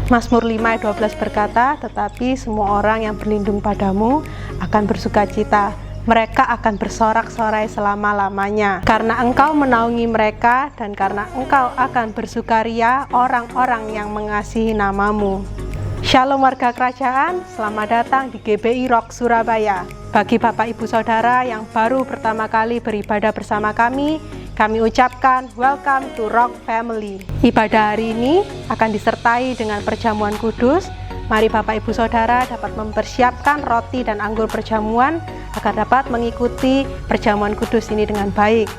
Mazmur 5 ayat 12 berkata, tetapi semua orang yang berlindung padamu akan bersukacita. Mereka akan bersorak-sorai selama-lamanya. Karena engkau menaungi mereka dan karena engkau akan bersukaria orang-orang yang mengasihi namamu. Shalom warga kerajaan, selamat datang di GBI Rock Surabaya. Bagi Bapak Ibu Saudara yang baru pertama kali beribadah bersama kami ucapkan welcome to Rock Family. Ibadah hari ini akan disertai dengan perjamuan kudus. Mari Bapak Ibu Saudara dapat mempersiapkan roti dan anggur perjamuan agar dapat mengikuti perjamuan kudus ini dengan baik.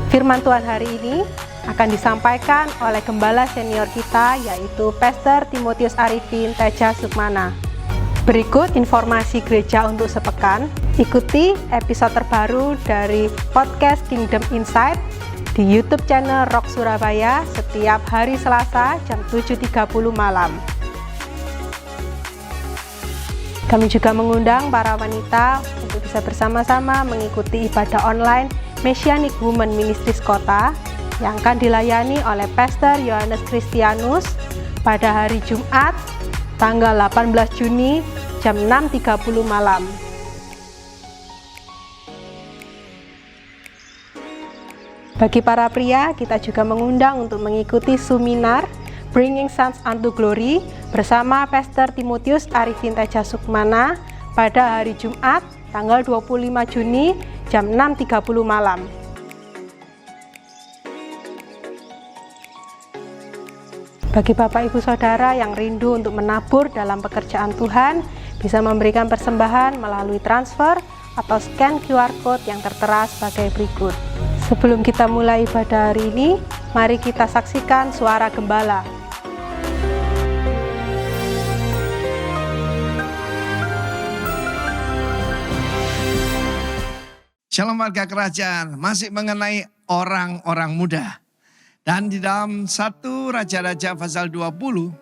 Firman Tuhan hari ini akan disampaikan oleh gembala senior kita, yaitu Pastor Timotius Arifin Teja Sukmana. Berikut informasi gereja untuk sepekan. Ikuti episode terbaru dari podcast Kingdom Insight di YouTube channel Rock Surabaya setiap hari Selasa jam 7.30 malam. Kami juga mengundang para wanita untuk bisa bersama-sama mengikuti ibadah online Messianic Women Ministries Kota yang akan dilayani oleh Pastor Yohanes Kristianus pada hari Jumat tanggal 18 Juni jam 6.30 malam. Bagi para pria, kita juga mengundang untuk mengikuti seminar Bringing Sons unto Glory bersama Pastor Timotius Arifin Teja Sukmana pada hari Jumat tanggal 25 Juni jam 6.30 malam. Bagi Bapak Ibu Saudara yang rindu untuk menabur dalam pekerjaan Tuhan, bisa memberikan persembahan melalui transfer atau scan QR Code yang tertera sebagai berikut. Sebelum kita mulai ibadah hari ini, mari kita saksikan suara gembala. Shalom warga kerajaan, masih mengenai orang-orang muda. Dan di dalam 1 Raja-Raja pasal 20,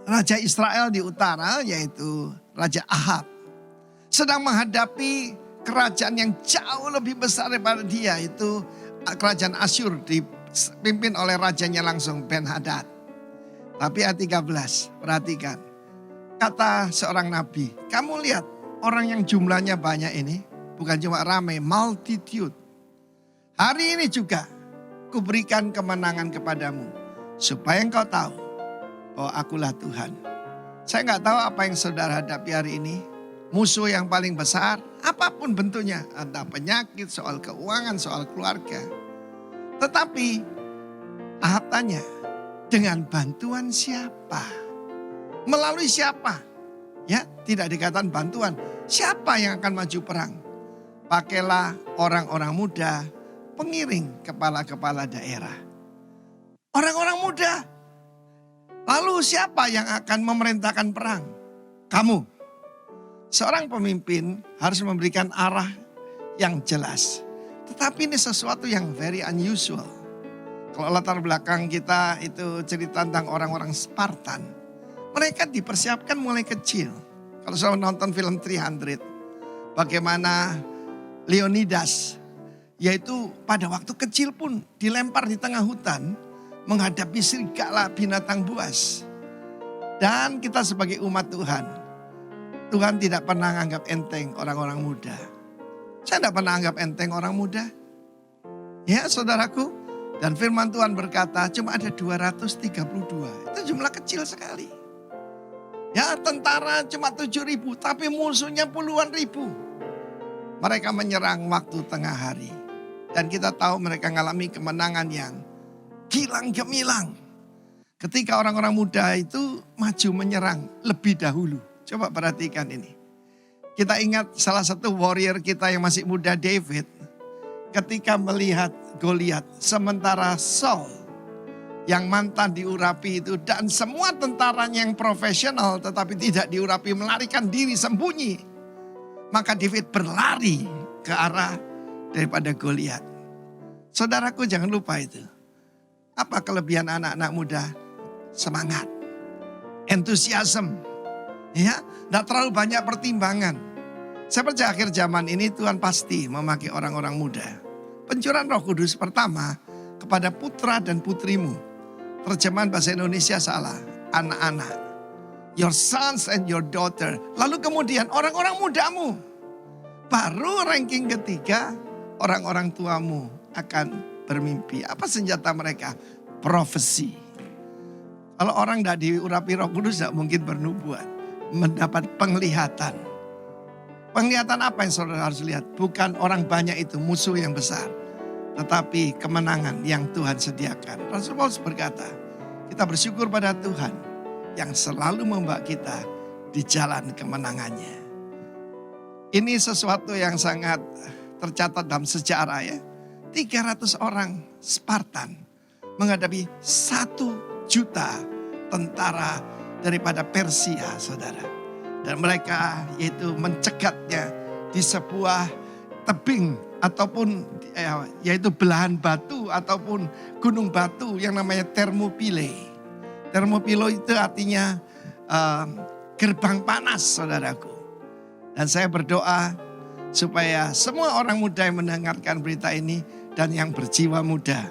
Raja Israel di utara yaitu Raja Ahab sedang menghadapi kerajaan yang jauh lebih besar daripada dia, itu kerajaan Asyur dipimpin oleh rajanya langsung Ben-Hadad. Tapi ayat 13, perhatikan. Kata seorang nabi, kamu lihat orang yang jumlahnya banyak ini, bukan cuma ramai, multitude. Hari ini juga kuberikan kemenangan kepadamu, supaya engkau tahu bahwa akulah Tuhan. Saya nggak tahu apa yang saudara hadapi hari ini. Musuh yang paling besar, apapun bentuknya. Entah penyakit, soal keuangan, soal keluarga. Tetapi Ahab tanya, dengan bantuan siapa? Melalui siapa? Ya, tidak dikatakan bantuan. Siapa yang akan maju perang? Pakailah orang-orang muda, pengiring kepala-kepala daerah. Orang-orang muda. Lalu siapa yang akan memerintahkan perang? Kamu. Seorang pemimpin harus memberikan arah yang jelas. Tetapi ini sesuatu yang very unusual. Kalau latar belakang kita itu cerita tentang orang-orang Spartan. Mereka dipersiapkan mulai kecil. Kalau saya nonton film 300. Bagaimana Leonidas, yaitu pada waktu kecil pun dilempar di tengah hutan menghadapi serigala binatang buas. Dan kita sebagai umat Tuhan, Tuhan tidak pernah anggap enteng orang-orang muda. Saya tidak pernah anggap enteng orang muda. Ya saudaraku, dan firman Tuhan berkata cuma ada 232. Itu jumlah kecil sekali. Ya tentara cuma 7.000, tapi musuhnya puluhan ribu. Mereka menyerang waktu tengah hari. Dan kita tahu mereka mengalami kemenangan yang gilang gemilang. Ketika orang-orang muda itu maju menyerang lebih dahulu. Coba perhatikan ini. Kita ingat salah satu warrior kita yang masih muda, David. Ketika melihat Goliat, sementara Saul yang mantan diurapi itu. Dan semua tentaranya yang profesional tetapi tidak diurapi melarikan diri sembunyi. Maka David berlari ke arah daripada Goliat. Saudaraku jangan lupa itu. Apa kelebihan anak-anak muda? Semangat. Entusiasme. Ya, tidak terlalu banyak pertimbangan. Saya percaya akhir zaman ini Tuhan pasti memakai orang-orang muda. Pencurahan Roh Kudus pertama kepada putra dan putrimu. Terjemahan bahasa Indonesia salah. anak-anak. Your sons and your daughter. Lalu kemudian orang-orang mudamu. Baru ranking ketiga, orang-orang tuamu akan bermimpi. Apa senjata mereka? Profesi. Kalau orang tidak diurapi Roh Kudus tidak mungkin bernubuat. Mendapat penglihatan. Penglihatan apa yang saudara harus lihat? Bukan orang banyak itu musuh yang besar. Tetapi kemenangan yang Tuhan sediakan. Rasul Paulus berkata, kita bersyukur pada Tuhan yang selalu membawa kita di jalan kemenangannya. Ini sesuatu yang sangat tercatat dalam sejarah ya. 300 orang Spartan menghadapi 1 juta tentara daripada Persia, saudara. Dan mereka yaitu mencegatnya di sebuah tebing ataupun yaitu belahan batu ataupun gunung batu yang namanya Thermopylae. Thermopylae itu artinya gerbang panas, saudaraku. Dan saya berdoa supaya semua orang muda yang mendengarkan berita ini dan yang berjiwa muda,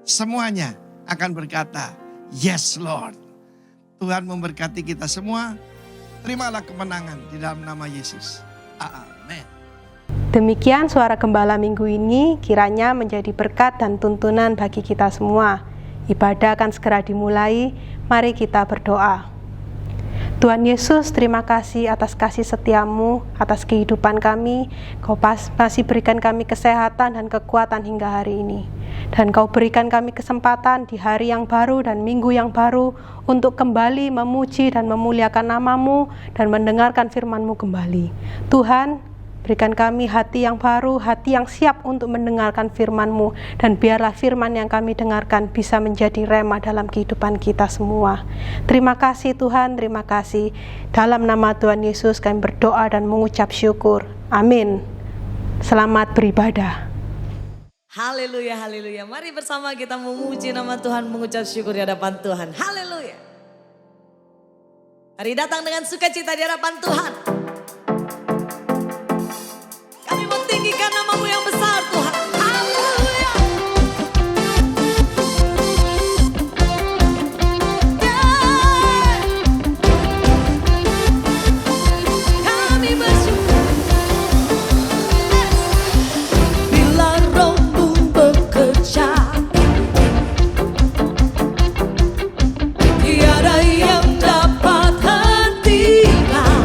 semuanya akan berkata, yes Lord. Tuhan memberkati kita semua. Terimalah kemenangan di dalam nama Yesus. Amin. Demikian suara gembala minggu ini kiranya menjadi berkat dan tuntunan bagi kita semua. Ibadah akan segera dimulai, mari kita berdoa. Tuhan Yesus, terima kasih atas kasih setiamu, atas kehidupan kami. Kau masih berikan kami kesehatan dan kekuatan hingga hari ini. Dan Kau berikan kami kesempatan di hari yang baru dan minggu yang baru untuk kembali memuji dan memuliakan nama-Mu dan mendengarkan firman-Mu kembali. Tuhan, berikan kami hati yang baru, hati yang siap untuk mendengarkan firman-Mu. Dan biarlah firman yang kami dengarkan bisa menjadi rema dalam kehidupan kita semua. Terima kasih Tuhan, terima kasih. Dalam nama Tuhan Yesus kami berdoa dan mengucap syukur. Amin. Selamat beribadah. Haleluya, haleluya. Mari bersama kita memuji nama Tuhan, mengucap syukur di hadapan Tuhan. Haleluya. Mari datang dengan sukacita di hadapan Tuhan. Kami mentinggikan nama-Mu yang besar Tuhan. Haleluya. Kami bersyukur. Bila Roh-Mu bekerja, tiada yang dapat hentikan.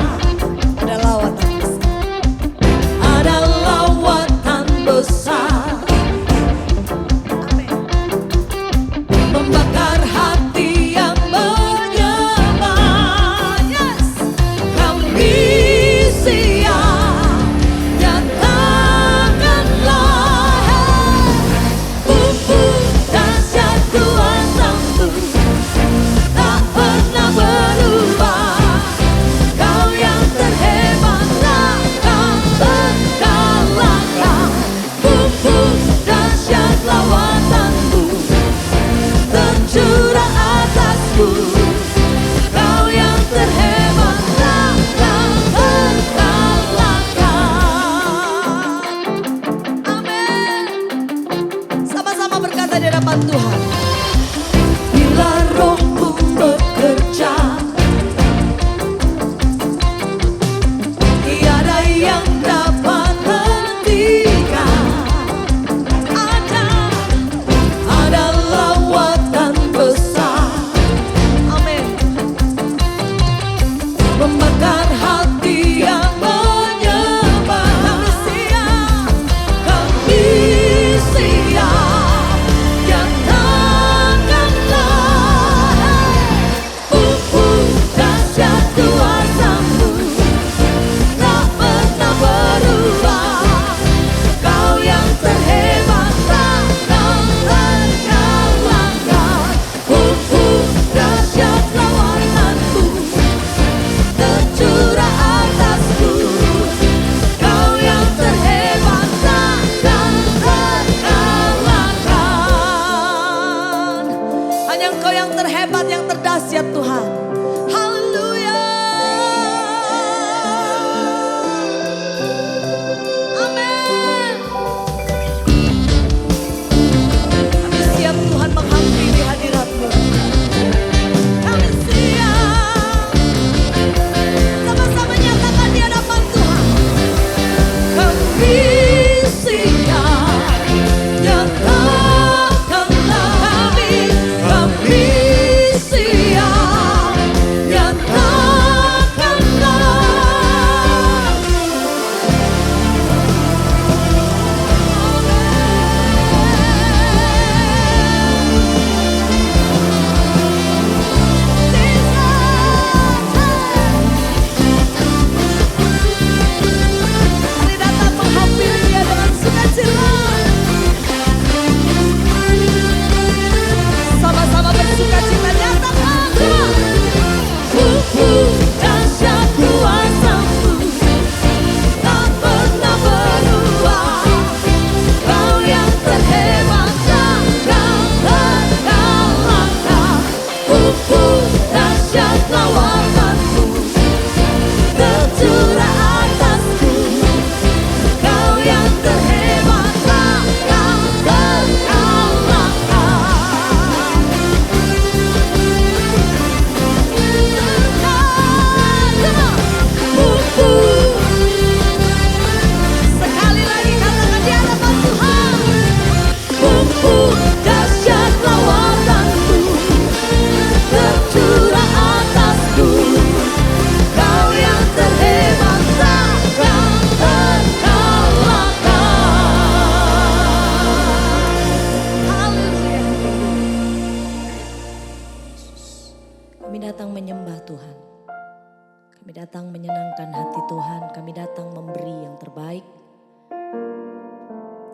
Kami datang menyenangkan hati Tuhan, kami datang memberi yang terbaik.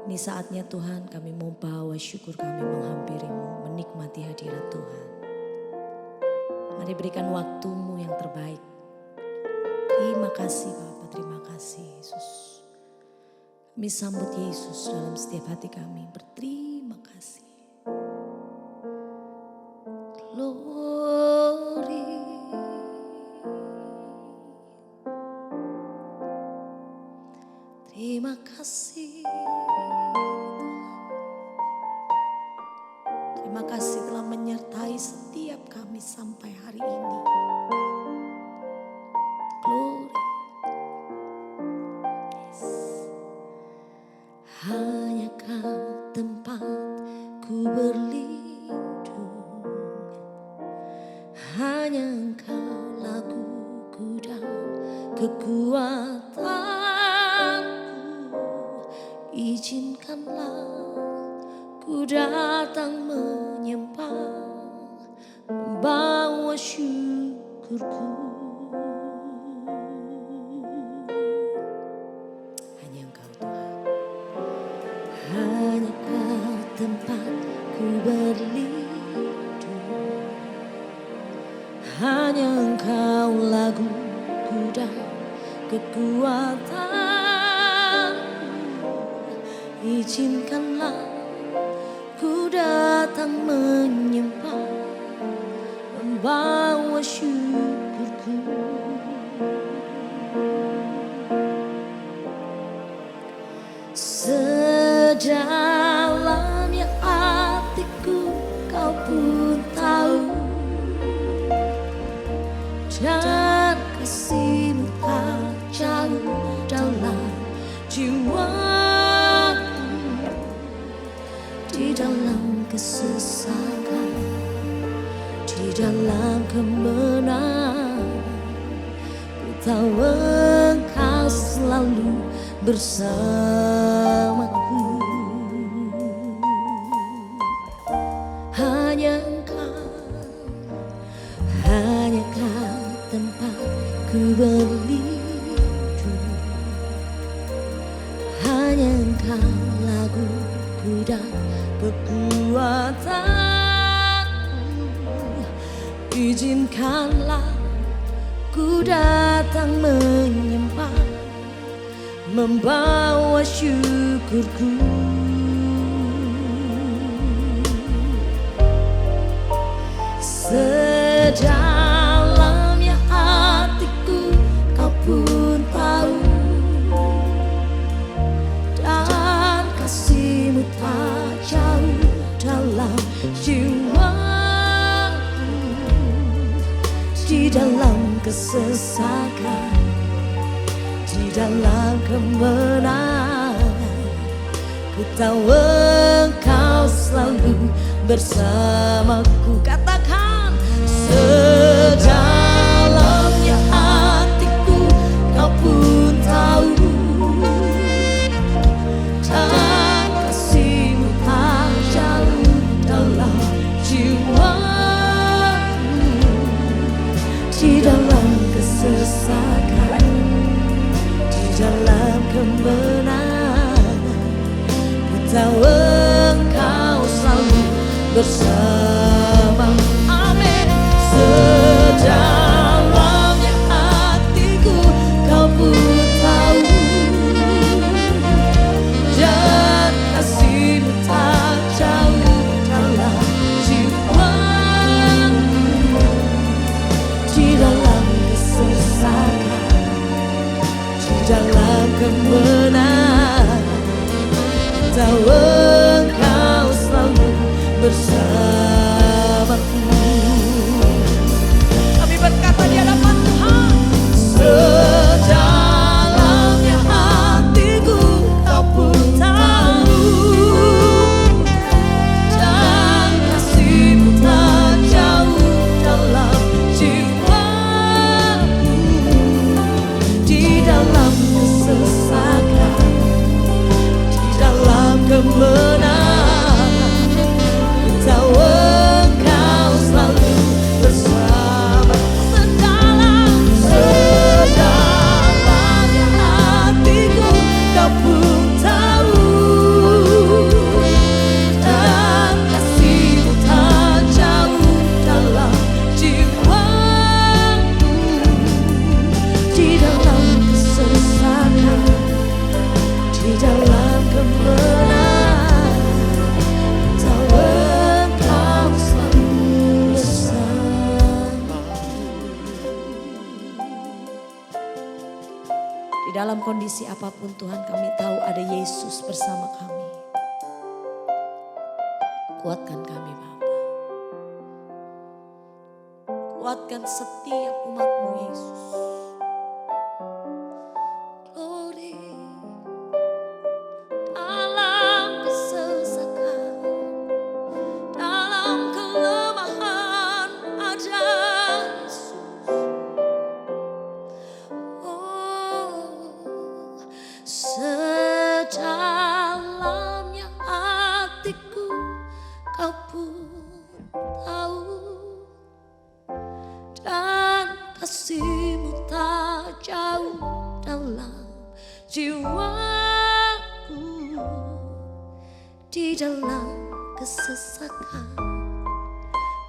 Ini saatnya Tuhan, kami mau bawa syukur kami menghampiri-Mu, menikmati hadirat Tuhan. Mari berikan waktumu yang terbaik. Terima kasih Bapa, terima kasih Yesus. Kami sambut Yesus dalam setiap hati kami, berterima kasih. Glory. Terima kasih. Terima kasih telah menyertai setiap kami sampai hari ini. Glory. Yes. Hanya Kau tempat ku berlindung. Hanya Engkau laguku dan kekuatanku. Izinkanlah ku datang menyembah, membawa syukurku. Hanya Engkau Tuhan, hanya Kau tempat ku berlindung. Hanya Engkau laguku dan kekuatan. Izinkanlah ku datang menyembah, membawa syukurku. Sedalamnya hatiku Kau pun tahu, dan kasih-Mu tak jauh dalam jiwa. Di dalam kesesakan, di dalam kemenangan, ku tahu Engkau selalu bersamaku. Hanya Engkau tempat ku berlindung. Hanya Engkau laguku dan kekuatanku. Izinkanlah ku datang menyembah, membawa syukurku. Sedalamnya hatiku Kau pun tahu, dan kasih-Mu tak jauh dalam jiwaku. Di dalam kesesakan, di dalam kemenangan, ku tahu Engkau selalu bersamaku. Katakan, sedalamnya hatiku Kau pun tahu, dan kasih-Mu tak jauh dalam jiwaku. Di dalam kesesakan, di dalam kemenangan, ku tahu Engkau selalu bersama. Amin. Sedalamnya hatiku Kau pun tahu, dan kasih-Mu tak jauh dalam jiwaku. Di dalam kesesakan, di dalam kemenangan, tahu Engkau selalu bersamaku. Kami berkata di hadapan Tuhan, sedalamnya hatiku Kau pun tahu, dan kasih-Mu tak jauh dalam jiwaku. Di dalam kesesakan, di dalam kemenangan, ku tahu Engkau selalu dalam kondisi apapun Tuhan, kami tahu ada Yesus bersama kami. Kuatkan kami Bapa. Kuatkan setiap umat-Mu Yesus. Glory. Dalam kesesakan, dalam kelemahan ada Yesus. Sedalamnya hatiku Kau pun tahu, dan kasih-Mu tak jauh dalam jiwaku. Di dalam kesesakan,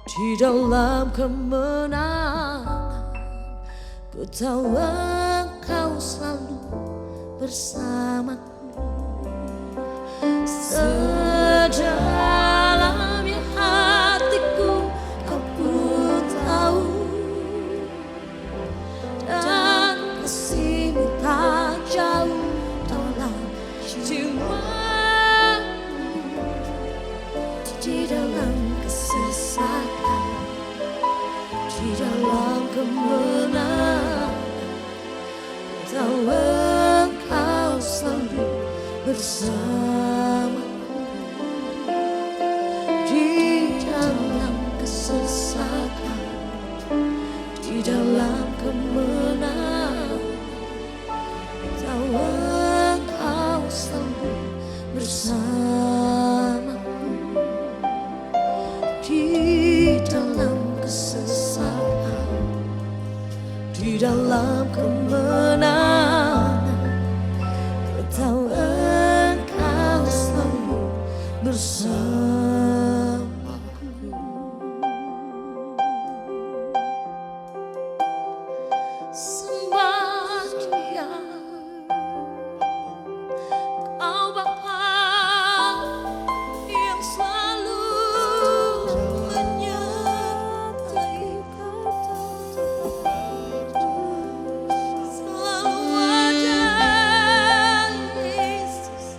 di dalam kemenangan, ku tahu Engkau selalu bersamaku. Sedalamnya hatiku Kau pun tahu, dan kasih-Mu tak jauh dalam jiwaku. Di dalam kesesakan, di dalam kemenangan, tahu Engkau selalu bersamaku. Di dalam kesesakan, di dalam kemenangan, tahu Engkau selalu bersamaku. Di dalam kesesakan, di dalam kemenangan, ku tahu Engkau selalu bersamaku. Sembah Dia, Kau Bapa yang selalu menyertai, selalu ada Yesus.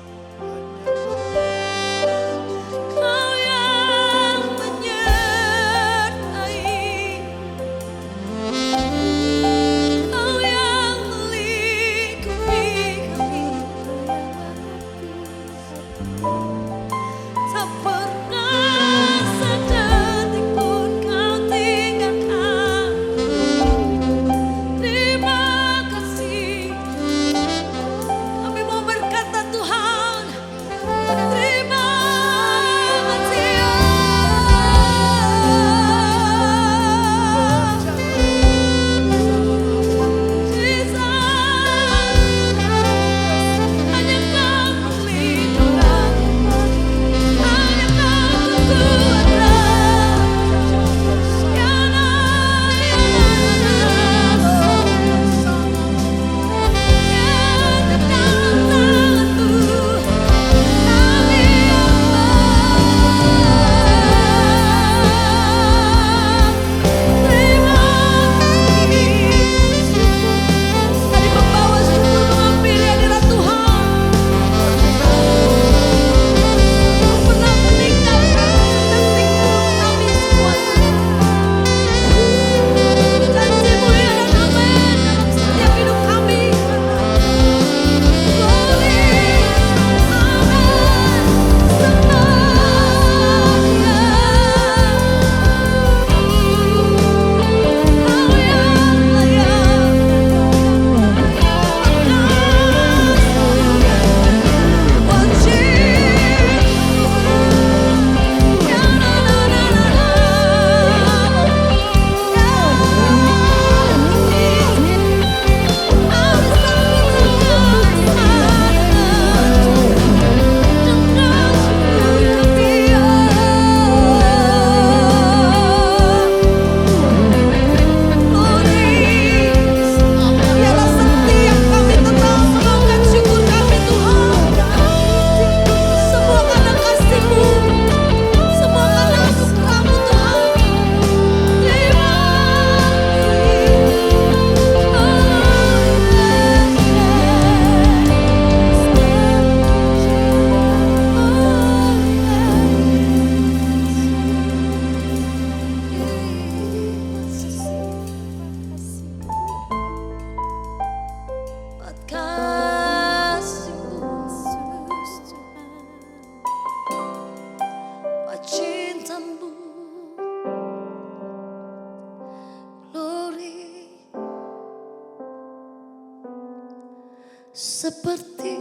seperti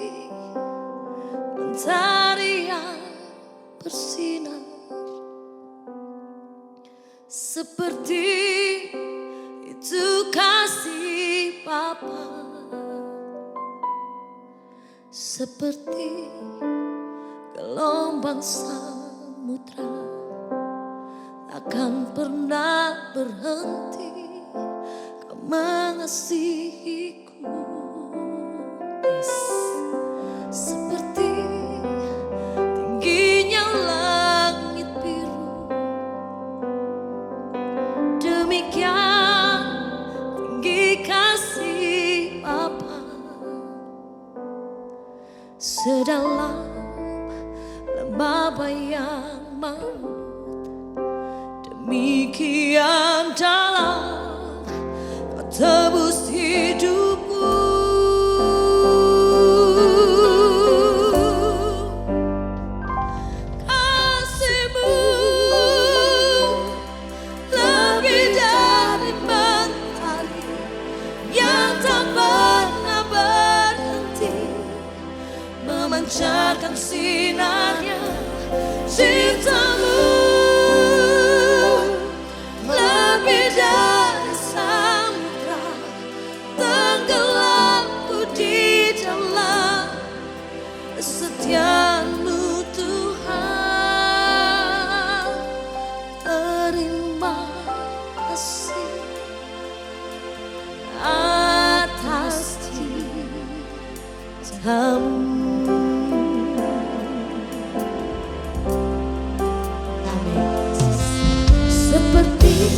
mentari yang bersinar, seperti itu kasih Bapa, seperti gelombang samudra takkan pernah berhenti kau mengasihiku. Yes. Seperti tingginya langit biru, demikian tinggi kasih Bapa, sedalam lembah bayang maut, demikian dalam kau tebus hidupku. Kasih-Mu lebih dari mentari yang tak pernah berhenti memancarkan sinarnya. Cinta-Mu lebih dari samudra, tenggelamku di dalam kesetiaan-Mu Tuhan. Terima kasih atas cinta-Mu. Seperti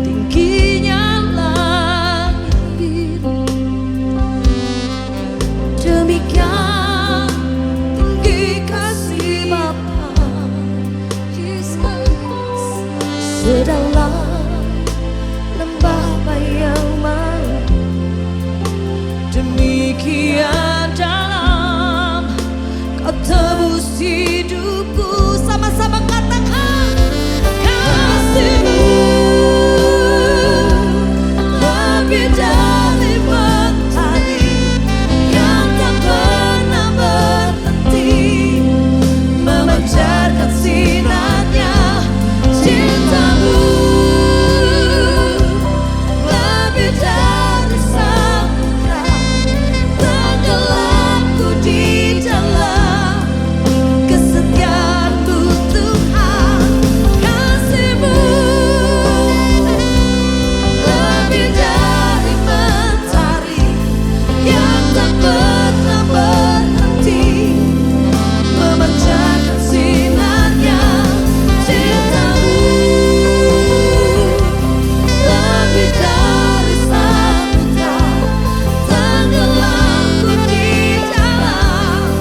tingginya langit biru, demikian tinggi kasih Bapa, Yesus, sedalam lembah bayang maut, demikian dalam kau tebus hidupku. Sama-sama katakan, kasih-Mu lebih dari mentari yang tak pernah berhenti memancarkan sinarnya. Cinta-Mu lebih dari samudra, tenggelamku di dalam kesetiaan-Mu Tuhan. Kasih-Mu lebih dari mentari yang tak pernah berhenti memancarkan sinarnya. Cinta-Mu lebih dari samudra, tenggelamku di dalam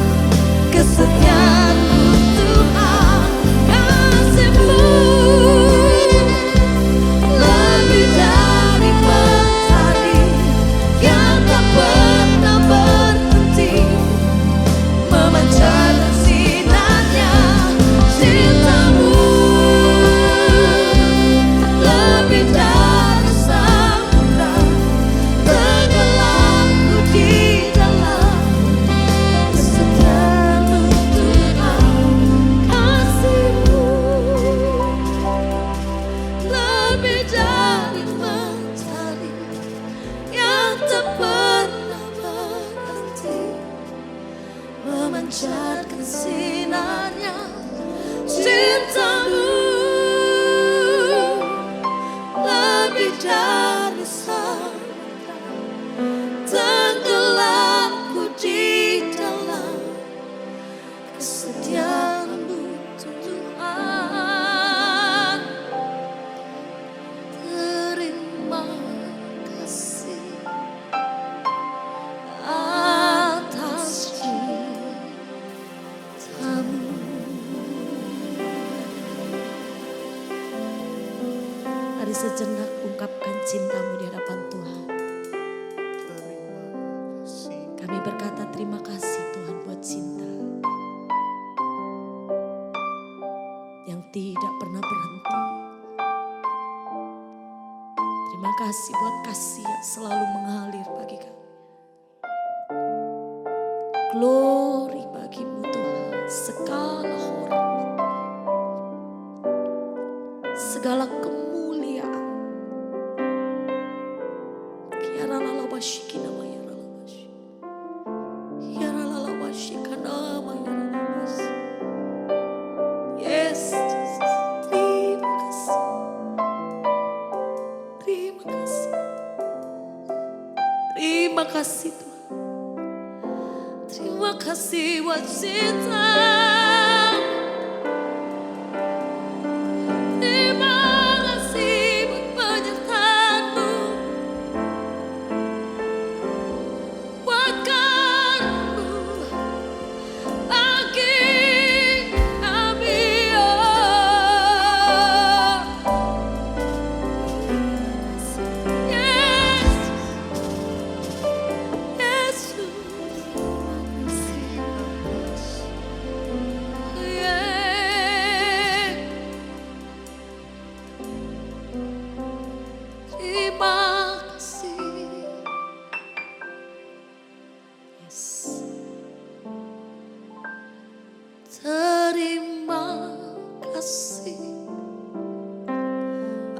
kesetiaan-Mu Tuhan. Kasih-Mu lebih dari mentari yang tak pernah berhenti memancarkan sinarnya. Cinta-Mu lebih dari samudra, tenggelamku di dalam kesetiaan-Mu Tuhan. Kasih-Mu lebih dari mentari yang tak pernah berhenti memancarkan sinarnya. Cinta-Mu lebih dari samudra, tenggelamku di dalam kesetiaan-Mu Tuhan. Terima kasih atas cinta-Mu. Mari sejenak ungkapkan cinta-Mu di hadapan Tuhan. Kami berkata terima kasih Tuhan buat cinta yang tidak pernah berhenti. Terima kasih buat kasih yang selalu mengalir bagi kami. Glory bagimu Tuhan, segala hormat, segala kemuliaan. Kiara lalabashi kinama ya lalabashi, kiara lalabashi kanama ya lalabashi. Yes, Jesus. Terima kasih, terima kasih, terima kasih Tuhan. Terima kasih buat cinta. Terima kasih buat penyertaan-Mu, buat karya-Mu bagi kami. Yes, Yesus. Terima kasih. Yes. Terima kasih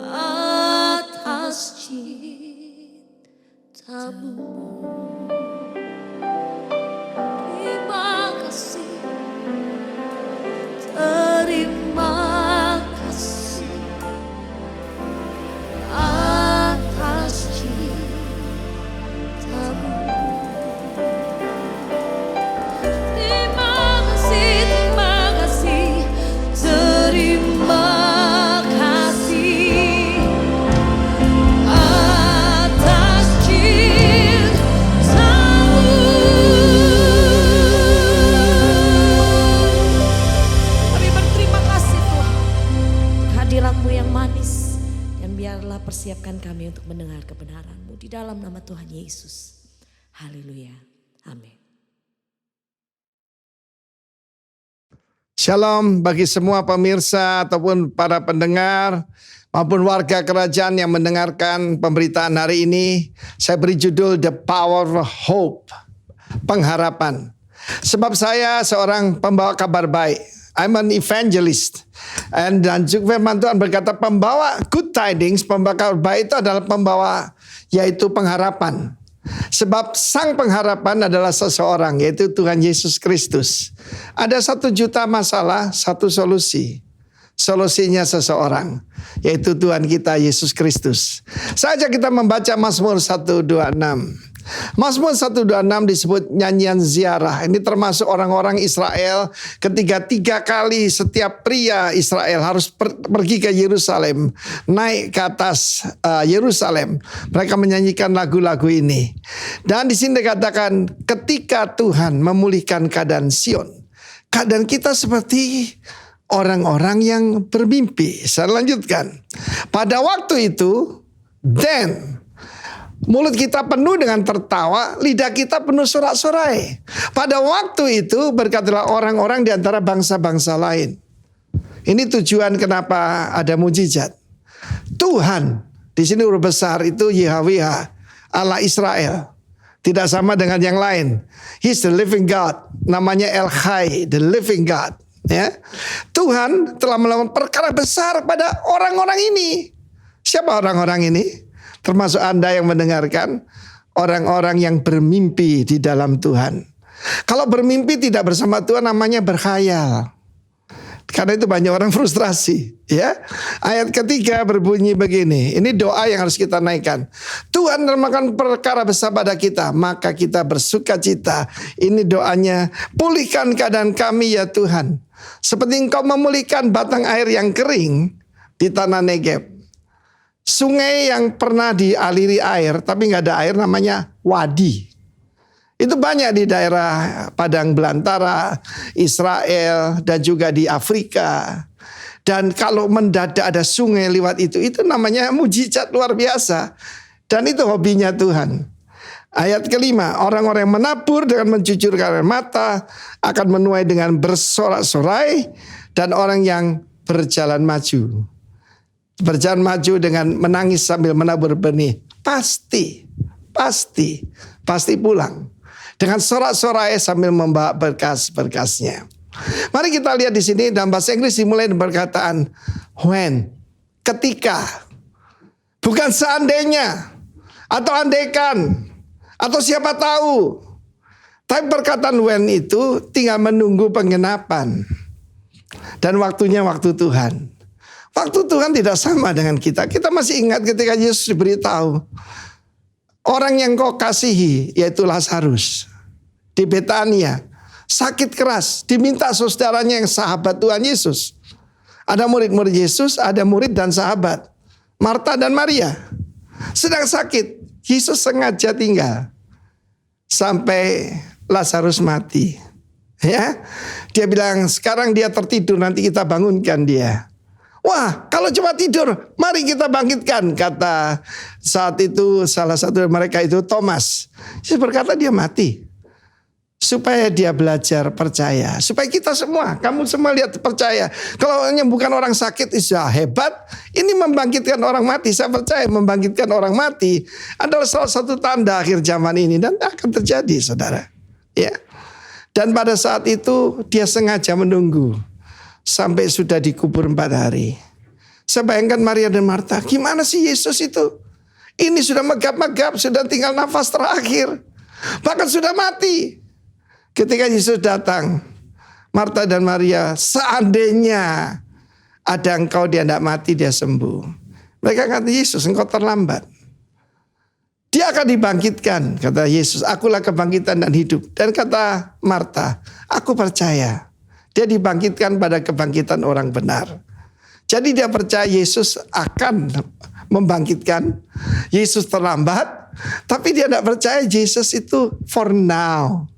atas cinta-Mu. Terima kasih. Terima kasih atas cinta-Mu. Terima kasih, terima kasih, terima kasih atas cinta-Mu. Kami berterima kasih Tuhan, hadirat-Mu yang manis, dan biarlah persiapkan kami untuk mendengar kebenaran-Mu di dalam nama Tuhan Yesus. Haleluya. Amin. Shalom bagi semua pemirsa ataupun para pendengar maupun warga kerajaan yang mendengarkan pemberitaan hari ini. Saya beri judul The Power of Hope, pengharapan. Sebab saya seorang pembawa kabar baik. I'm an evangelist. Dan juga firman Tuhan berkata pembawa good tidings, pembawa kabar baik itu adalah pembawa yaitu pengharapan. Sebab sang pengharapan adalah seseorang, yaitu Tuhan Yesus Kristus. Ada 1 juta masalah, satu solusi. Solusinya seseorang, yaitu Tuhan kita Yesus Kristus. Saja kita membaca Mazmur 126. Mazmur 126 disebut nyanyian ziarah. Ini termasuk orang-orang Israel ketika 3 kali setiap pria Israel harus pergi ke Yerusalem, naik ke atas Yerusalem. Mereka menyanyikan lagu-lagu ini. Dan di sini dikatakan ketika Tuhan memulihkan keadaan Sion, keadaan kita seperti orang-orang yang bermimpi. Saya lanjutkan. Pada waktu itu, mulut kita penuh dengan tertawa, lidah kita penuh sorak-sorai. Pada waktu itu berkatalah orang-orang di antara bangsa-bangsa lain. Ini tujuan kenapa ada mujizat. Tuhan, di sini huruf besar itu Yahweh, Allah Israel. Tidak sama dengan yang lain. He's the living God. Namanya El Chai, the living God. Ya, Tuhan telah melakukan perkara besar pada orang-orang ini. Siapa orang-orang ini? Termasuk Anda yang mendengarkan, orang-orang yang bermimpi di dalam Tuhan. Kalau bermimpi tidak bersama Tuhan namanya berkhayal. Karena itu banyak orang frustrasi, ya. Ayat ketiga berbunyi begini. Ini doa yang harus kita naikkan. Tuhan melakukan perkara besar pada kita, maka kita bersukacita. Ini doanya, pulihkan keadaan kami ya Tuhan. Seperti Engkau memulihkan batang air yang kering di tanah Negeb. Sungai yang pernah dialiri air tapi nggak ada air namanya wadi. Itu banyak di daerah padang belantara, Israel dan juga di Afrika. Dan kalau mendadak ada sungai lewat itu namanya mujizat luar biasa. Dan itu hobinya Tuhan. Ayat kelima, orang-orang yang menabur dengan mencucurkan air mata akan menuai dengan bersorak-sorai, dan orang yang berjalan maju dengan menangis sambil menabur benih pasti pulang. dengan sorak-sorai sambil membawa berkas-berkasnya. Mari kita lihat di sini dalam bahasa Inggris dimulai dengan perkataan when, ketika, bukan seandainya atau andaikan atau siapa tahu. Tapi perkataan when itu tinggal menunggu penggenapan. Dan waktunya waktu Tuhan. Waktu Tuhan tidak sama dengan kita. Kita masih ingat ketika Yesus diberitahu, orang yang kau kasihi yaitu Lazarus di Betania sakit keras, diminta saudaranya yang sahabat Tuhan Yesus. Ada murid-murid Yesus, ada murid dan sahabat, Marta dan Maria, sedang sakit. Yesus sengaja tinggal sampai Lazarus mati. Ya, dia bilang sekarang dia tertidur, nanti kita bangunkan dia. Wah, kalau cuma tidur, mari kita bangkitkan, kata saat itu salah satu dari mereka itu Thomas. Yesus berkata dia mati supaya dia belajar percaya, supaya kita semua, kamu semua lihat percaya. Kalau menyembuhkan orang sakit itu hebat, ini membangkitkan orang mati. Saya percaya membangkitkan orang mati adalah salah satu tanda akhir zaman ini dan akan terjadi, saudara. Ya. Dan pada saat itu dia sengaja menunggu sampai sudah dikubur 4 hari. Saya bayangkan Maria dan Marta, gimana sih Yesus itu? Ini sudah megap-megap, sudah tinggal nafas terakhir, bahkan sudah mati. Ketika Yesus datang, Marta dan Maria, seandainya ada engkau, dia tidak mati, dia sembuh. Mereka kata, Yesus engkau terlambat. Dia akan dibangkitkan, kata Yesus, akulah kebangkitan dan hidup. Dan kata Marta, aku percaya. Dia dibangkitkan pada kebangkitan orang benar. Jadi dia percaya Yesus akan membangkitkan. Yesus terlambat, tapi dia tidak percaya Yesus itu for now.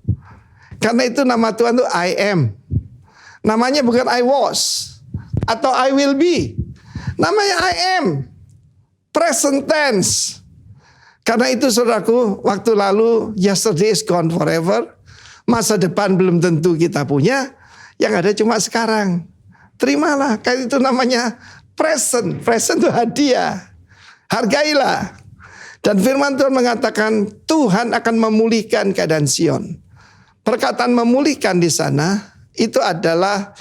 Karena itu nama Tuhan itu I am. Namanya bukan I was atau I will be. Namanya I am. Present tense. Karena itu saudaraku, waktu lalu yesterday is gone forever. Masa depan belum tentu kita punya. Yang ada cuma sekarang. Terimalah, karena itu namanya present. Present itu hadiah. Hargailah. Dan firman Tuhan mengatakan Tuhan akan memulihkan keadaan Sion. Perkataan memulihkan di sana itu adalah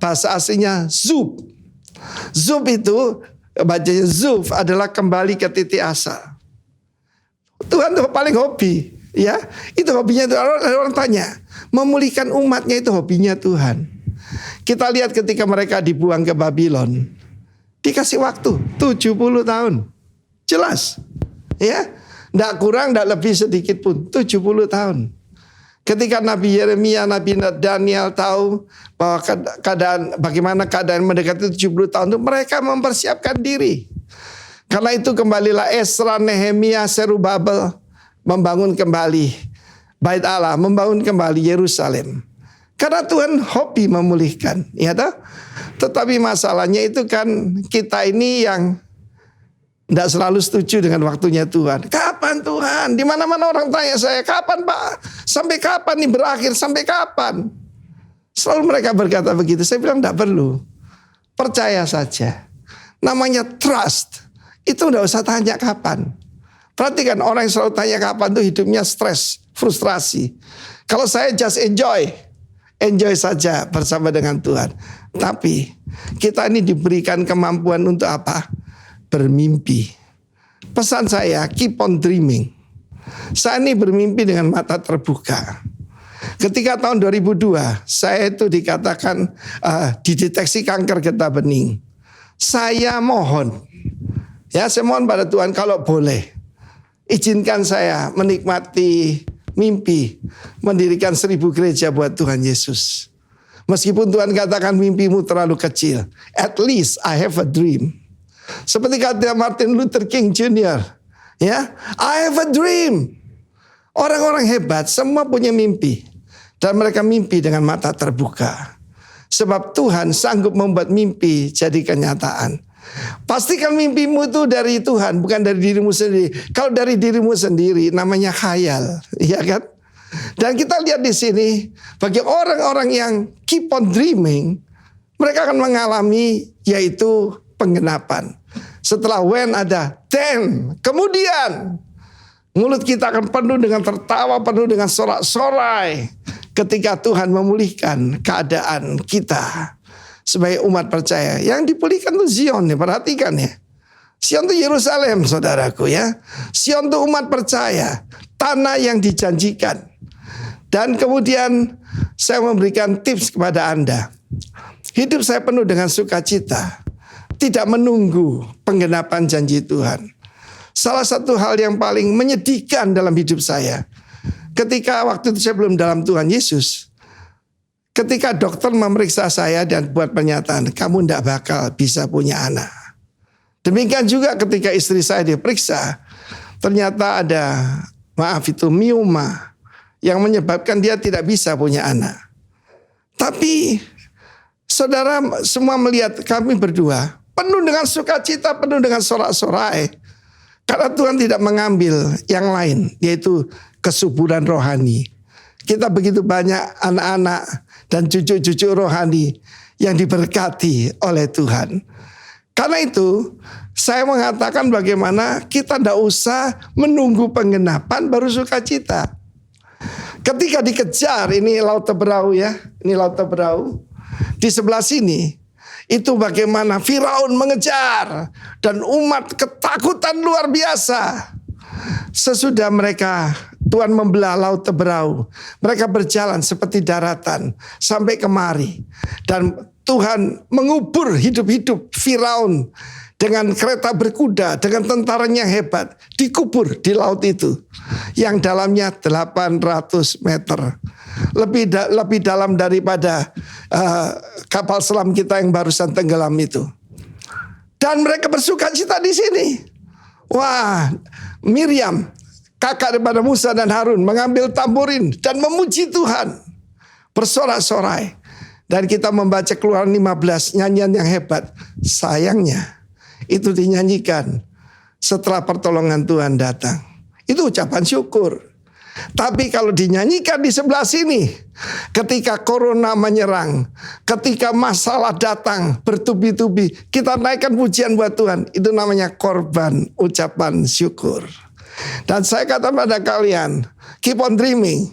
bahasa aslinya zub. Zub itu bacanya zuf adalah kembali ke titik asal. Tuhan itu paling hobi, ya. Itu hobinya itu. Orang tanya, memulihkan umatnya itu hobinya Tuhan. Kita lihat ketika mereka dibuang ke Babylon, dikasih waktu 70 tahun. Jelas. Ya. Tidak kurang, tidak lebih sedikit pun. 70 tahun. Ketika Nabi Yeremia, Nabi Daniel tahu bahwa bagaimana keadaan mendekati 70 tahun itu, mereka mempersiapkan diri. Karena itu kembalilah Esra, Nehemia, Serubabel membangun kembali Bait Allah, membangun kembali Yerusalem. Karena Tuhan hobi memulihkan, ya toh? Tetapi masalahnya itu kan kita ini yang tidak selalu setuju dengan waktunya Tuhan. Kapan Tuhan? Di mana-mana orang tanya saya, kapan Pak? Sampai kapan nih berakhir? Sampai kapan? Selalu mereka berkata begitu. Saya bilang tidak perlu. Percaya saja. Namanya trust. Itu tidak usah tanya kapan. Perhatikan orang yang selalu tanya kapan itu hidupnya stres, frustrasi. Kalau saya just enjoy saja bersama dengan Tuhan. Tapi kita ini diberikan kemampuan untuk apa? Bermimpi. Pesan saya, keep on dreaming. Saya ini bermimpi dengan mata terbuka. Ketika tahun 2002, saya itu dikatakan dideteksi kanker getah bening. Saya mohon, ya saya mohon pada Tuhan kalau boleh, izinkan saya menikmati mimpi mendirikan 1000 gereja buat Tuhan Yesus. Meskipun Tuhan katakan mimpimu terlalu kecil, at least I have a dream. Seperti kata Martin Luther King Jr. Ya, I have a dream. Orang-orang hebat semua punya mimpi. Dan mereka mimpi dengan mata terbuka. Sebab Tuhan sanggup membuat mimpi jadi kenyataan. Pastikan mimpimu itu dari Tuhan, bukan dari dirimu sendiri. Kalau dari dirimu sendiri namanya khayal, ya kan? Dan kita lihat di sini, bagi orang-orang yang keep on dreaming, mereka akan mengalami yaitu penggenapan. Setelah when ada then, kemudian. Mulut kita akan penuh dengan tertawa, penuh dengan sorak-sorai ketika Tuhan memulihkan keadaan kita sebagai umat percaya. Yang dipulihkan itu Zion ya, perhatikan ya. Sion itu Yerusalem saudaraku ya. Sion itu umat percaya, tanah yang dijanjikan. Dan kemudian saya memberikan tips kepada Anda. Hidup saya penuh dengan sukacita, tidak menunggu penggenapan janji Tuhan. Salah satu hal yang paling menyedihkan dalam hidup saya, ketika waktu itu saya belum dalam Tuhan Yesus, ketika dokter memeriksa saya dan buat pernyataan, kamu tidak bakal bisa punya anak. Demikian juga ketika istri saya diperiksa, ternyata ada, mioma yang menyebabkan dia tidak bisa punya anak. Tapi saudara semua melihat kami berdua penuh dengan sukacita, penuh dengan sorak-sorai. Karena Tuhan tidak mengambil yang lain, yaitu kesuburan rohani. Kita begitu banyak anak-anak dan cucu-cucu rohani yang diberkati oleh Tuhan. Karena itu saya mengatakan bagaimana kita tidak usah menunggu penggenapan baru sukacita. Ketika dikejar, ini Laut Teberau ya, ini Laut Teberau. Di sebelah sini itu bagaimana Firaun mengejar dan umat ketakutan luar biasa. Sesudah mereka, Tuhan membelah Laut Teberau, mereka berjalan seperti daratan sampai kemari. Dan Tuhan mengubur hidup-hidup Firaun dengan kereta berkuda, dengan tentaranya hebat, dikubur di laut itu yang dalamnya 800 meter. Lebih dalam daripada kapal selam kita yang barusan tenggelam itu. Dan mereka bersukacita di sini. Wah, Miriam, kakak daripada Musa dan Harun, mengambil tamborin dan memuji Tuhan, bersorak-sorai. Dan kita membaca Keluaran 15, nyanyian yang hebat. Sayangnya itu dinyanyikan setelah pertolongan Tuhan datang. Itu ucapan syukur. Tapi kalau dinyanyikan di sebelah sini, ketika corona menyerang, ketika masalah datang bertubi-tubi, kita naikkan pujian buat Tuhan. Itu namanya korban ucapan syukur. Dan saya kata pada kalian, keep on dreaming,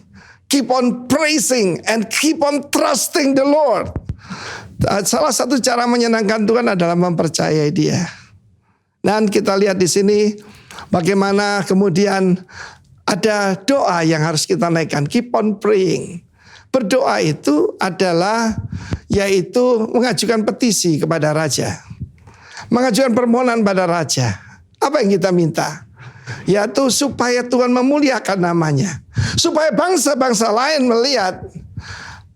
keep on praising, and keep on trusting the Lord. Salah satu cara menyenangkan Tuhan adalah mempercayai Dia. Dan kita lihat di sini bagaimana kemudian ada doa yang harus kita naikkan. Keep on praying. Berdoa itu adalah yaitu mengajukan petisi kepada raja. Mengajukan permohonan pada raja. Apa yang kita minta? Yaitu supaya Tuhan memuliakan namanya. Supaya bangsa-bangsa lain melihat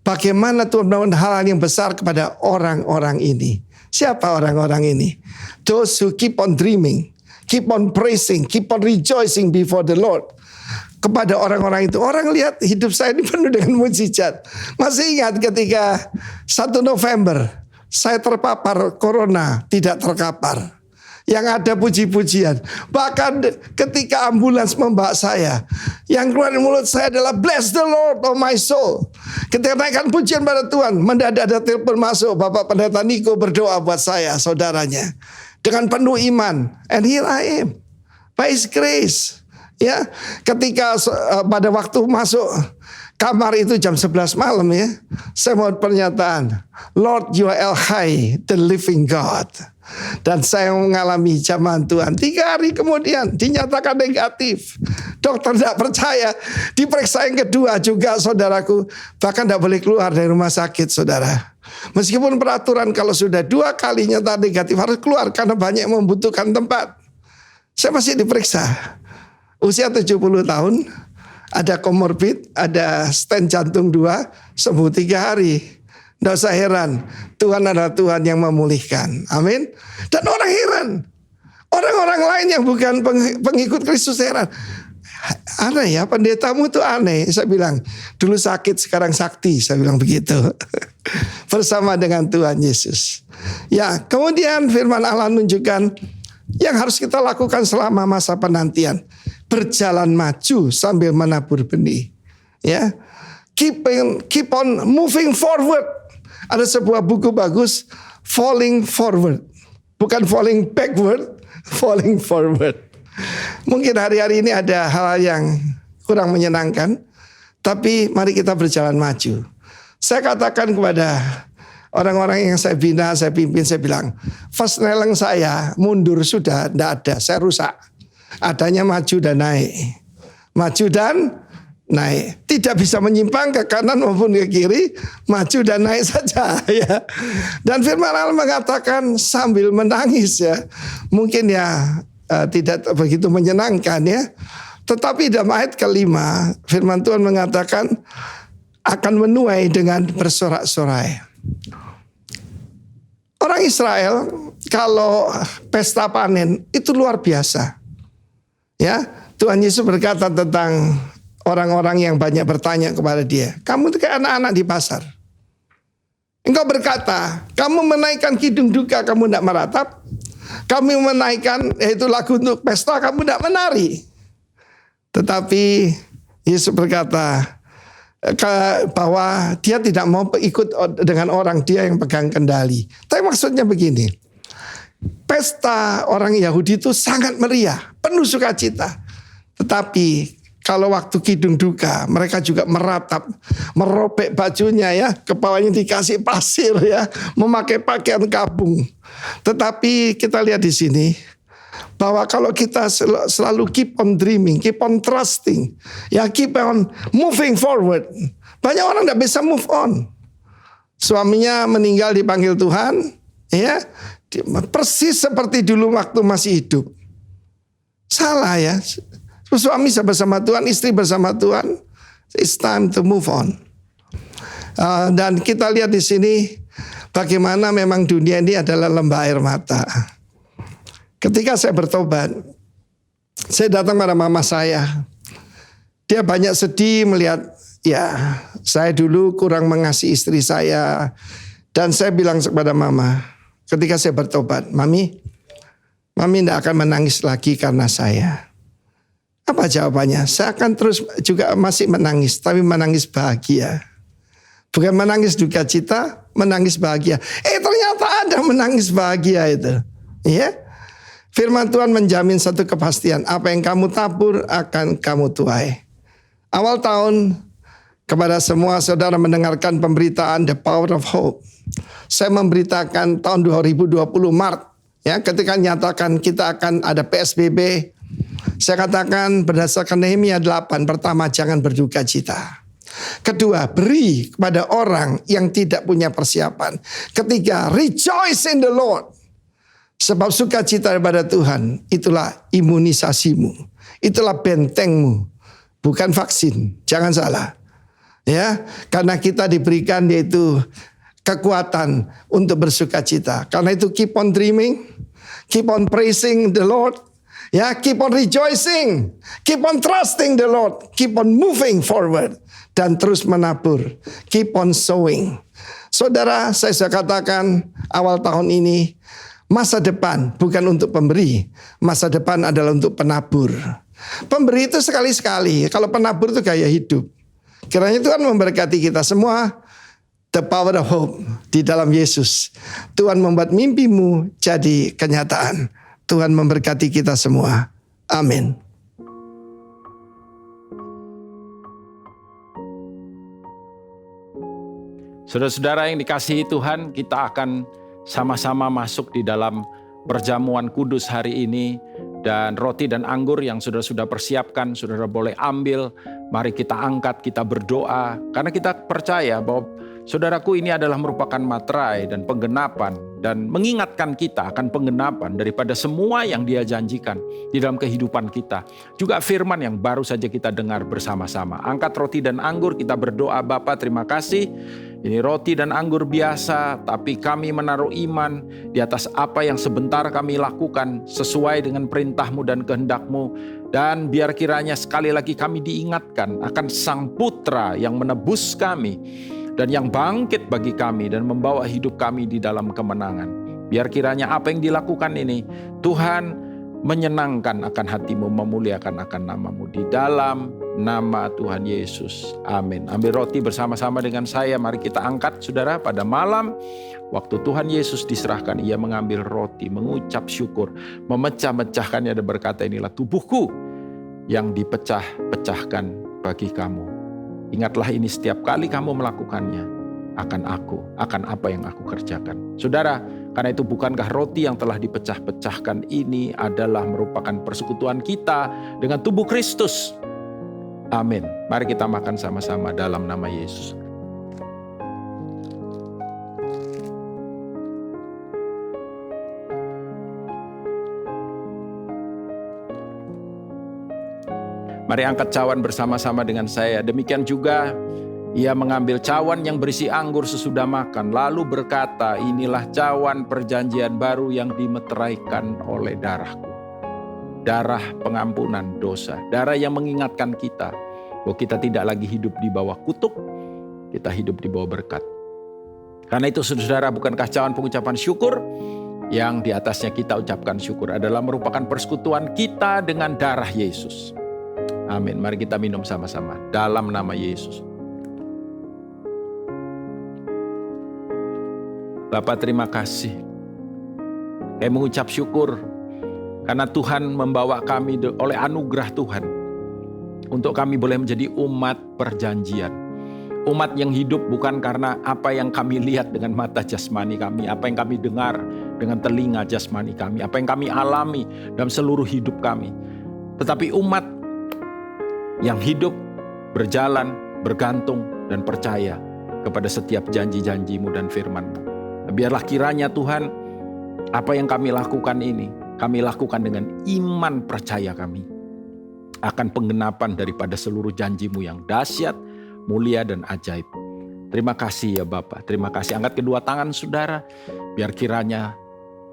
bagaimana Tuhan melakukan hal yang besar kepada orang-orang ini. Siapa orang-orang ini? Those who keep on dreaming, keep on praising, keep on rejoicing before the Lord. Kepada orang-orang itu, orang lihat hidup saya ini penuh dengan mukjizat. Masih ingat ketika 1 November saya terpapar corona, tidak terkapar. Yang ada puji-pujian. Bahkan ketika ambulans membawa saya, yang keluar dari mulut saya adalah bless the Lord of my soul. Ketika naikkan pujian pada Tuhan, mendadak ada telepon masuk, Bapak Pendeta Niko berdoa buat saya, saudaranya, dengan penuh iman. And here I am, by His grace. Ya, ketika pada waktu masuk kamar itu jam 11 malam ya, saya mau pernyataan, Lord you are El Hai, the living God. Dan saya mengalami zaman Tuhan 3 hari kemudian dinyatakan negatif. Dokter tidak percaya. Diperiksa yang kedua juga saudaraku, bahkan tidak boleh keluar dari rumah sakit saudara. Meskipun peraturan kalau sudah 2 kali nyata negatif harus keluar karena banyak yang membutuhkan tempat. Saya masih diperiksa. Usia 70 tahun, ada komorbid, ada stent jantung 2, sembuh 3 hari. Tidak usah heran, Tuhan adalah Tuhan yang memulihkan. Amin. Dan orang heran, orang-orang lain yang bukan pengikut Kristus heran. Aneh ya, pendetamu itu aneh. Saya bilang, dulu sakit sekarang sakti. Saya bilang begitu. Bersama dengan Tuhan Yesus. Ya, kemudian firman Allah menunjukkan yang harus kita lakukan selama masa penantian. Berjalan maju sambil menabur benih. Ya, keep on moving forward. Ada sebuah buku bagus, Falling Forward. Bukan falling backward, falling forward. Mungkin hari-hari ini ada hal yang kurang menyenangkan, tapi mari kita berjalan maju. Saya katakan kepada orang-orang yang saya bina, saya pimpin, saya bilang, first neleng saya mundur sudah, tidak ada, saya rusak. Adanya maju dan naik. Maju dan naik. Tidak bisa menyimpang ke kanan maupun ke kiri, maju dan naik saja ya. Dan firman Allah mengatakan sambil menangis ya. Mungkin ya tidak begitu menyenangkan ya. Tetapi dalam ayat kelima, firman Tuhan mengatakan akan menuai dengan bersorak-sorai. Orang Israel kalau pesta panen itu luar biasa. Ya, Tuhan Yesus berkata tentang orang-orang yang banyak bertanya kepada dia, kamu itu kayak anak-anak di pasar. Engkau berkata, kamu menaikkan kidung duka, kamu tidak meratap. Kamu menaikkan yaitu lagu untuk pesta, kamu tidak menari. Tetapi Yesus berkata bahwa dia tidak mau ikut dengan orang, dia yang pegang kendali. Tapi maksudnya begini, pesta orang Yahudi itu sangat meriah, penuh sukacita. Tetapi kalau waktu kidung duka, mereka juga meratap, merobek bajunya ya, kepalanya dikasih pasir ya, memakai pakaian kabung. Tetapi kita lihat di sini bahwa kalau kita selalu keep on dreaming, keep on trusting, ya keep on moving forward. Banyak orang tidak bisa move on. Suaminya meninggal dipanggil Tuhan, ya persis seperti dulu waktu masih hidup. Salah ya. Suami bersama Tuhan, istri bersama Tuhan. It's time to move on. Dan kita lihat di sini bagaimana memang dunia ini adalah lembah air mata. Ketika saya bertobat, saya datang pada mama saya. Dia banyak sedih melihat, ya saya dulu kurang mengasihi istri saya. Dan saya bilang kepada mama, ketika saya bertobat, Mami tidak akan menangis lagi karena saya. Apa jawabannya? Saya akan terus juga masih menangis, tapi menangis bahagia. Bukan menangis duka cita, menangis bahagia. Ternyata ada menangis bahagia itu. Ya. Firman Tuhan menjamin satu kepastian, apa yang kamu tabur akan kamu tuai. Awal tahun, kepada semua saudara mendengarkan pemberitaan The Power of Hope. Saya memberitakan tahun 2020 Maret, ya, ketika nyatakan kita akan ada PSBB. Saya katakan berdasarkan Nehemia 8, pertama jangan berduka cita. Kedua, beri kepada orang yang tidak punya persiapan. Ketiga, rejoice in the Lord. Sebab sukacita daripada Tuhan itulah imunisasimu, itulah bentengmu, bukan vaksin. Jangan salah. Ya, karena kita diberikan yaitu kekuatan untuk bersukacita. Karena itu keep on dreaming, keep on praising the Lord. Ya, keep on rejoicing, keep on trusting the Lord, keep on moving forward, dan terus menabur, keep on sowing. Saudara, saya sudah katakan awal tahun ini, masa depan bukan untuk pemberi, masa depan adalah untuk penabur. Pemberi itu sekali-sekali, kalau penabur itu gaya hidup. Kiranya Tuhan memberkati kita semua. The power of hope di dalam Yesus. Tuhan membuat mimpimu jadi kenyataan. Tuhan memberkati kita semua. Amin. Saudara-saudara yang dikasihi Tuhan, kita akan sama-sama masuk di dalam perjamuan kudus hari ini. Dan roti dan anggur yang sudah persiapkan, saudara boleh ambil. Mari kita angkat, kita berdoa. Karena kita percaya bahwa saudaraku ini adalah merupakan materai dan penggenapan. Dan mengingatkan kita akan penggenapan daripada semua yang Dia janjikan di dalam kehidupan kita. Juga firman yang baru saja kita dengar bersama-sama. Angkat roti dan anggur, kita berdoa. Bapa, terima kasih. Ini roti dan anggur biasa, tapi kami menaruh iman di atas apa yang sebentar kami lakukan sesuai dengan perintah-Mu dan kehendak-Mu. Dan biar kiranya sekali lagi kami diingatkan akan Sang Putra yang menebus kami dan yang bangkit bagi kami dan membawa hidup kami di dalam kemenangan. Biar kiranya apa yang dilakukan ini, Tuhan menyenangkan akan hatimu, memuliakan akan nama-Mu. Di dalam nama Tuhan Yesus. Amin. Ambil roti bersama-sama dengan saya. Mari kita angkat, saudara, pada malam waktu Tuhan Yesus diserahkan, ia mengambil roti, mengucap syukur, memecah-mecahkannya dan berkata, inilah tubuhku yang dipecah-pecahkan bagi kamu. Ingatlah ini setiap kali kamu melakukannya akan apa yang aku kerjakan. Saudara, karena itu bukankah roti yang telah dipecah-pecahkan ini adalah merupakan persekutuan kita dengan tubuh Kristus? Amin. Mari kita makan sama-sama dalam nama Yesus. Mari angkat cawan bersama-sama dengan saya. Demikian juga ia mengambil cawan yang berisi anggur sesudah makan, lalu berkata, inilah cawan perjanjian baru yang dimeteraikan oleh darahku. Darah pengampunan dosa, darah yang mengingatkan kita bahwa kita tidak lagi hidup di bawah kutuk, kita hidup di bawah berkat. Karena itu saudara, bukankah cawan pengucapan syukur yang di atasnya kita ucapkan syukur adalah merupakan persekutuan kita dengan darah Yesus. Amin. Mari kita minum sama-sama dalam nama Yesus. Bapa, terima kasih. Kami mengucap syukur karena Tuhan membawa kami oleh anugerah Tuhan untuk kami boleh menjadi umat perjanjian. Umat yang hidup bukan karena apa yang kami lihat dengan mata jasmani kami, apa yang kami dengar dengan telinga jasmani kami, apa yang kami alami dalam seluruh hidup kami. Tetapi umat yang hidup, berjalan, bergantung, dan percaya kepada setiap janji-janji-Mu dan firman-Mu. Biarlah kiranya Tuhan, apa yang kami lakukan ini, kami lakukan dengan iman percaya kami akan penggenapan daripada seluruh janji-Mu yang dahsyat, mulia, dan ajaib. Terima kasih ya Bapa, terima kasih. Angkat kedua tangan saudara, biar kiranya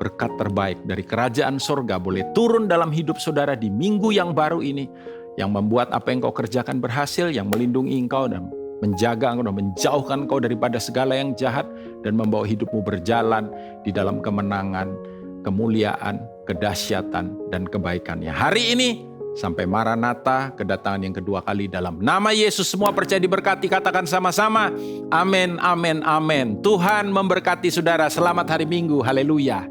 berkat terbaik dari kerajaan sorga boleh turun dalam hidup saudara di minggu yang baru ini, yang membuat apa yang kau kerjakan berhasil, yang melindungi engkau dan menjaga engkau dan menjauhkan engkau daripada segala yang jahat, dan membawa hidupmu berjalan di dalam kemenangan, kemuliaan, kedahsyatan, dan kebaikannya. Hari ini sampai Maranatha, kedatangan yang kedua kali, dalam nama Yesus semua percaya diberkati, katakan sama-sama amin, amin, amin. Tuhan memberkati saudara. Selamat hari Minggu, haleluya.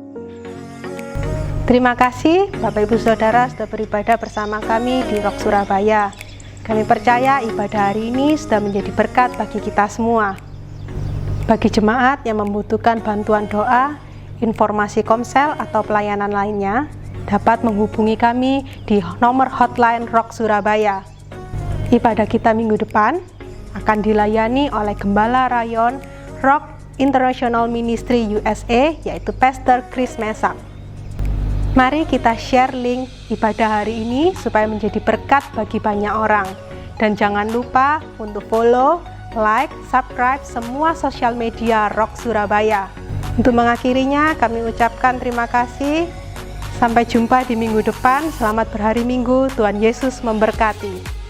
Terima kasih Bapak Ibu Saudara sudah beribadah bersama kami di Rock Surabaya. Kami percaya ibadah hari ini sudah menjadi berkat bagi kita semua. Bagi jemaat yang membutuhkan bantuan doa, informasi komsel atau pelayanan lainnya, dapat menghubungi kami di nomor hotline Rock Surabaya. Ibadah kita minggu depan akan dilayani oleh Gembala Rayon Rock International Ministry USA, yaitu Pastor Chris Mesak. Mari kita share link ibadah hari ini supaya menjadi berkat bagi banyak orang. Dan jangan lupa untuk follow, like, subscribe semua sosial media Rock Surabaya. Untuk mengakhirinya, kami ucapkan terima kasih. Sampai jumpa di minggu depan. Selamat berhari Minggu. Tuhan Yesus memberkati.